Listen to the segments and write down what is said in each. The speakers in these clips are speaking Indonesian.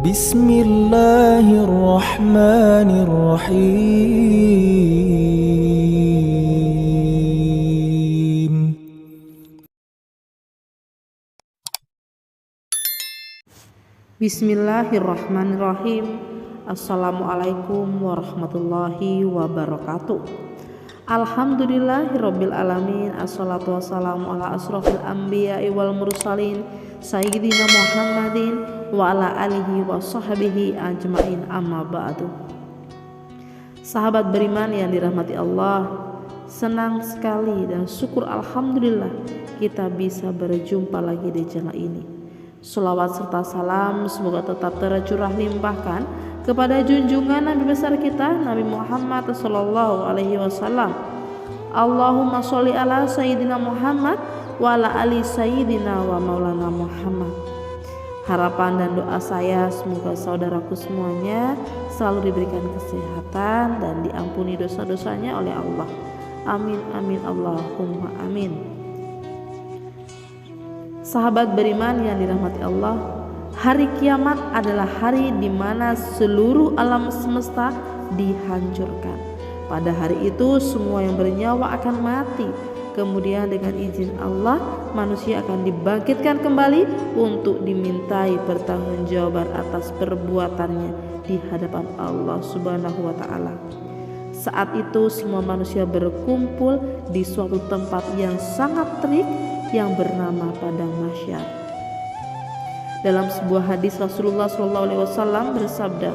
Bismillahirrahmanirrahim. Bismillahirrahmanirrahim. Assalamualaikum warahmatullahi wabarakatuh. Alhamdulillahirabbil alamin. Assalatu wassalamu ala asrofil anbiya'i wal mursalin sayyidina Muhammadin wa ala alihi wa sahbihi ajmain, amma ba'du. Sahabat beriman yang dirahmati Allah, senang sekali dan syukur alhamdulillah kita bisa berjumpa lagi di channel ini. Sholawat serta salam semoga tetap tercurah limpahkan kepada junjungan Nabi besar kita Nabi Muhammad sallallahu alaihi wasallam. Allahumma sholli ala sayyidina Muhammad wa ala ali sayyidina wa maulana Muhammad. Harapan dan doa saya semoga saudaraku semuanya selalu diberikan kesehatan dan diampuni dosa-dosanya oleh Allah. Amin amin Allahumma amin. Sahabat beriman yang dirahmati Allah, hari kiamat adalah hari di mana seluruh alam semesta dihancurkan. Pada hari itu semua yang bernyawa akan mati. Kemudian dengan izin Allah manusia akan dibangkitkan kembali untuk dimintai pertanggungjawaban atas perbuatannya di hadapan Allah Subhanahu wa taala. Saat itu semua manusia berkumpul di suatu tempat yang sangat terik yang bernama padang mahsyar. Dalam sebuah hadis Rasulullah SAW bersabda,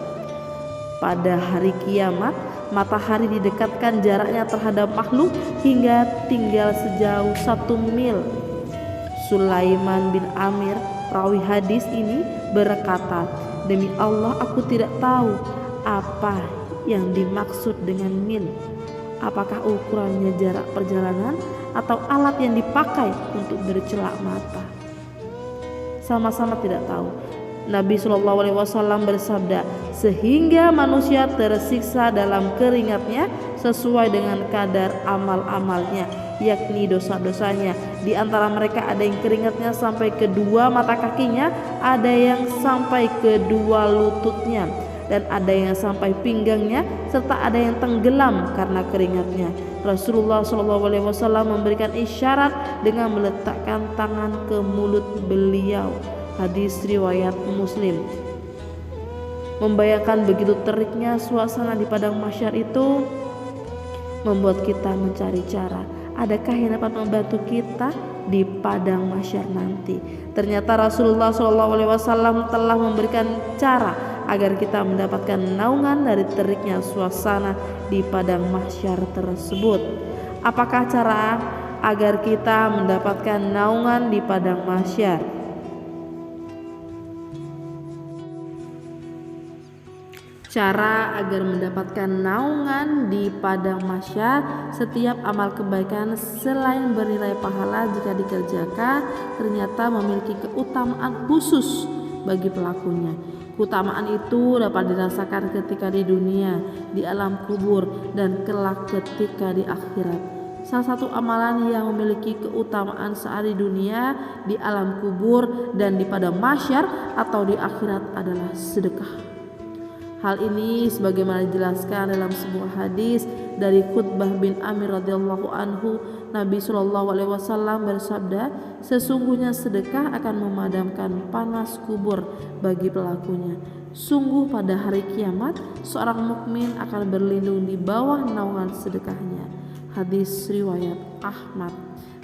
pada hari kiamat matahari didekatkan jaraknya terhadap makhluk hingga tinggal sejauh 1 mil. Sulaiman bin Amir, perawi hadis ini, berkata, demi Allah aku tidak tahu apa yang dimaksud dengan mil. Apakah ukurannya jarak perjalanan atau alat yang dipakai untuk bercelak mata? Sama-sama tidak tahu. Nabi SAW bersabda, sehingga manusia tersiksa dalam keringatnya sesuai dengan kadar amal-amalnya, yakni dosa-dosanya. Di antara mereka ada yang keringatnya sampai kedua mata kakinya, ada yang sampai kedua lututnya, dan ada yang sampai pinggangnya, serta ada yang tenggelam karena keringatnya. Rasulullah SAW memberikan isyarat dengan meletakkan tangan ke mulut beliau. Hadis riwayat Muslim. Membayangkan begitu teriknya suasana di padang mahsyar itu membuat kita mencari cara. Adakah yang dapat membantu kita di padang mahsyar nanti? Ternyata Rasulullah SAW telah memberikan cara agar kita mendapatkan naungan dari teriknya suasana di padang mahsyar tersebut. Apakah cara agar kita mendapatkan naungan di padang mahsyar? Cara agar mendapatkan naungan di padang mahsyar, setiap amal kebaikan selain bernilai pahala jika dikerjakan ternyata memiliki keutamaan khusus bagi pelakunya. Keutamaan itu dapat dirasakan ketika di dunia, di alam kubur, dan kelak ketika di akhirat. Salah satu amalan yang memiliki keutamaan saat di dunia, di alam kubur, dan di padang mahsyar atau di akhirat adalah sedekah. Hal ini sebagaimana dijelaskan dalam sebuah hadis dari Qutbah bin Amir radhiyallahu anhu, Nabi SAW bersabda, sesungguhnya sedekah akan memadamkan panas kubur bagi pelakunya. Sungguh pada hari kiamat seorang mukmin akan berlindung di bawah naungan sedekahnya. Hadis riwayat Ahmad.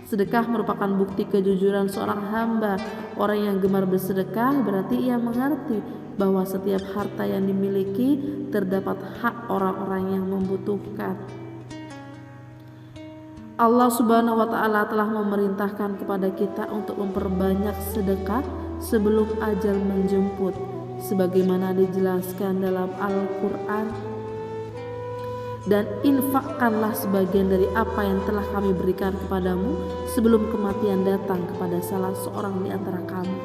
Sedekah merupakan bukti kejujuran seorang hamba. Orang yang gemar bersedekah berarti ia mengerti bahwa setiap harta yang dimiliki terdapat hak orang-orang yang membutuhkan. Allah Subhanahu wa taala telah memerintahkan kepada kita untuk memperbanyak sedekah sebelum ajal menjemput, sebagaimana dijelaskan dalam Al-Qur'an. Dan infakkanlah sebagian dari apa yang telah kami berikan kepadamu sebelum kematian datang kepada salah seorang di antara kamu.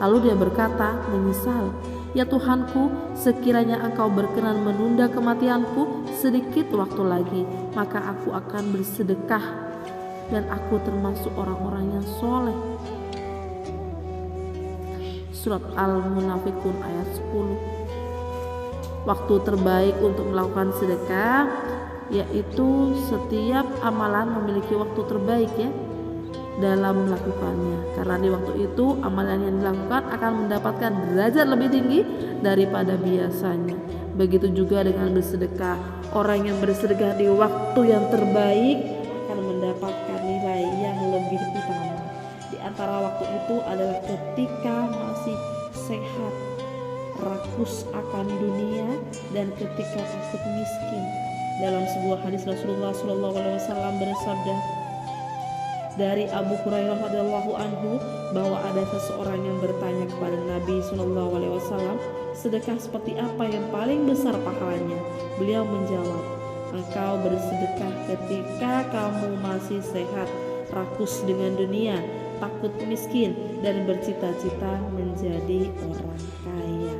Lalu dia berkata, menyesal, ya Tuhanku, sekiranya engkau berkenan menunda kematianku sedikit waktu lagi, maka aku akan bersedekah dan aku termasuk orang-orang yang soleh. Surat Al-Munafikun ayat 10. Waktu terbaik untuk melakukan sedekah yaitu setiap amalan memiliki waktu terbaik ya dalam melakukannya, karena di waktu itu amalan yang dilakukan akan mendapatkan derajat lebih tinggi daripada biasanya. Begitu juga dengan bersedekah, orang yang bersedekah di waktu yang terbaik akan mendapatkan nilai yang lebih utama. Di antara waktu itu adalah ketika masih sehat, rakus akan dunia, dan ketika takut miskin. Dalam sebuah hadis Rasulullah SAW bersabda dari Abu Hurairah radhiyallahu anhu bahwa ada seseorang yang bertanya kepada Nabi SAW, sedekah seperti apa yang paling besar pahalanya? Beliau menjawab, engkau bersedekah ketika kamu masih sehat, rakus dengan dunia, takut miskin, dan bercita-cita menjadi orang kaya.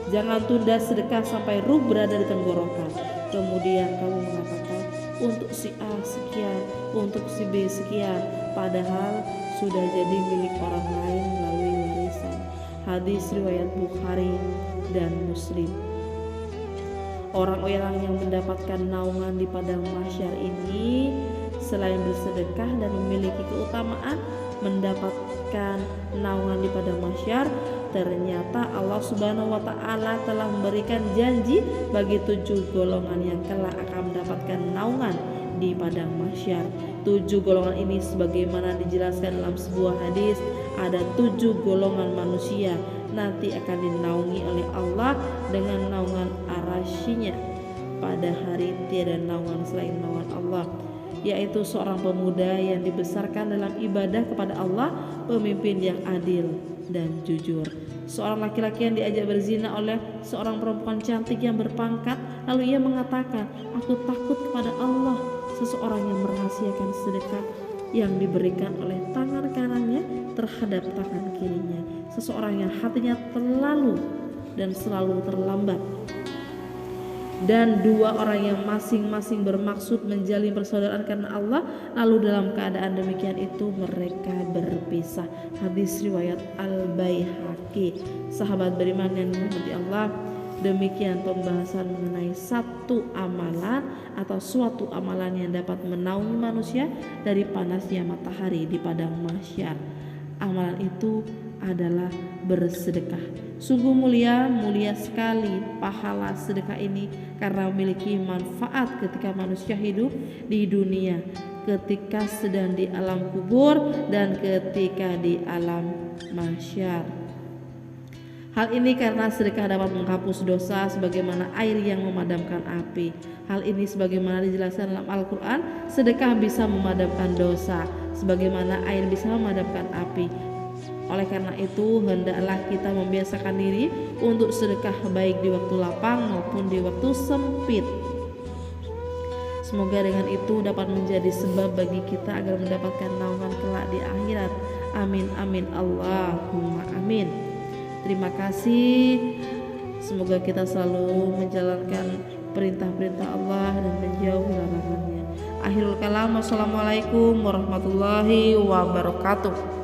Jangan tunda sedekah sampai ruh berada di tenggorokan, kemudian kamu mengatakan untuk si A sekian, untuk si B sekian, padahal sudah jadi milik orang lain melalui warisan. Hadis riwayat Bukhari dan Muslim. Orang-orang yang mendapatkan naungan di padang mahsyar ini selain bersedekah dan memiliki keutamaan mendapatkan naungan di padang mahsyar, ternyata Allah Subhanahu wa taala telah memberikan janji bagi 7 golongan yang kelak akan mendapatkan naungan di padang mahsyar. 7 golongan ini sebagaimana dijelaskan dalam sebuah hadis, ada 7 golongan manusia nanti akan dinaungi oleh Allah dengan naungan arasy-Nya pada hari tiada naungan selain naungan Allah, yaitu seorang pemuda yang dibesarkan dalam ibadah kepada Allah, pemimpin yang adil dan jujur, seorang laki-laki yang diajak berzina oleh seorang perempuan cantik yang berpangkat, lalu ia mengatakan, aku takut kepada Allah, seseorang yang merahasiakan sedekah yang diberikan oleh tangan kanannya terhadap tangan kirinya, seseorang yang hatinya terlalu dan selalu terlambat, dan 2 orang yang masing-masing bermaksud menjalin persaudaraan karena Allah, lalu dalam keadaan demikian itu mereka berpisah. Hadis riwayat Al-Baihaqi. Sahabat beriman yang dirahmati Allah, demikian pembahasan mengenai satu amalan atau suatu amalan yang dapat menaungi manusia dari panasnya matahari di padang mahsyar. Amalan itu adalah bersedekah. Sungguh mulia sekali pahala sedekah ini karena memiliki manfaat ketika manusia hidup di dunia, ketika sedang di alam kubur, dan ketika di alam mahsyar. Hal ini karena sedekah dapat menghapus dosa sebagaimana air yang memadamkan api. Hal ini sebagaimana dijelaskan dalam Al-Quran, sedekah bisa memadamkan dosa sebagaimana air bisa memadamkan api. Oleh karena itu, hendaklah kita membiasakan diri untuk sedekah baik di waktu lapang maupun di waktu sempit. Semoga dengan itu dapat menjadi sebab bagi kita agar mendapatkan naungan kelak di akhirat. Amin amin Allahumma amin. Terima kasih. Semoga kita selalu menjalankan perintah-perintah Allah dan menjauhi larangannya. Akhirul kalam, wassalamualaikum warahmatullahi wabarakatuh.